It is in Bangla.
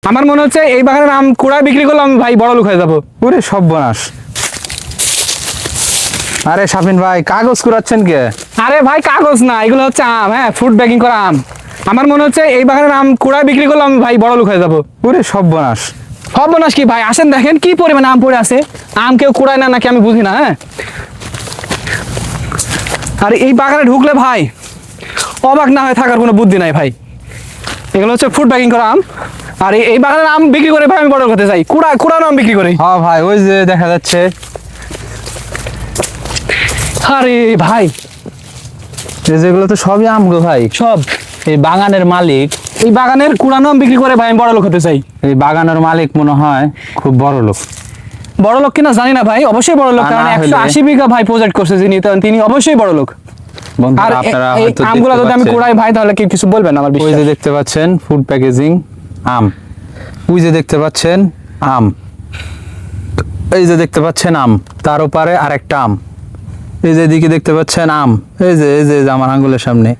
আমার মনে হচ্ছে এই বাগানের আম কুড়ায় বিক্রি করলে আমি ভাই বড় লোক হয়ে যাবো। ওরে সর্বনাশ। আরে শাফিন ভাই, কাগজ কুড়াচ্ছেন কে? আরে ভাই কাগজ না, এগুলো হচ্ছে আম, হ্যাঁ ফ্রুট ব্যাগিং করা আম। আমার মনে হচ্ছে এই বাগানের আম কুড়ায় বিক্রি করলে আমি ভাই বড় লোক হয়ে যাবো। ওরে সর্বনাশ। সর্বনাশ কি ভাই, আসেন দেখেন কি পরিমাণে আম পড়ে আছে। আম কেউ কুড়ায় না নাকি আমি বুঝি না। হ্যাঁ, আর এই বাগানে ঢুকলে ভাই অবাক না হয়ে থাকার কোনো বুদ্ধি নাই ভাই। এগুলো হচ্ছে ফুড ব্যাগিং করা আম, আর এই বাগানের আম বিক্রি করে ভাই আমি বড় লোক হতে চাই। কুড়ানো আম বিক্রি করি। হ্যাঁ ভাই, ওই যে দেখা যাচ্ছে। আরে ভাই, যেগুলো তো সবই আম গো ভাই। সব এই বাগানের মালিক, এই বাগানের কুড়ানো আম বিক্রি করে ভাই আমি বড় লোক হতে চাই। এই বাগানের মালিক মনে হয় খুব বড় লোক। বড় লোক কিনা জানি না ভাই, অবশ্যই বড় লোক, তা কারণ না হলে- 180 বিঘা ভাই প্রজেক্ট করছে যিনি, তিনি অবশ্যই বড় লোক। আর বন্ধুরা আপনারা এই হয়তো আমগুলো দেখতে যদি আমি পাচ্ছেন। কুড়াই ভাই তাহলে কি কিছু বলবেন আমার ওই বিষয়ে? যে দেখতে পাচ্ছেন ফুড প্যাকেজিং আম, ওই যে দেখতে পাচ্ছেন আম, এই যে দেখতে পাচ্ছেন আম, তার ওপারে আরেকটা আম, এই যে এদিকে দেখতে পাচ্ছেন আম, এই যে আমার আঙ্গুলের সামনে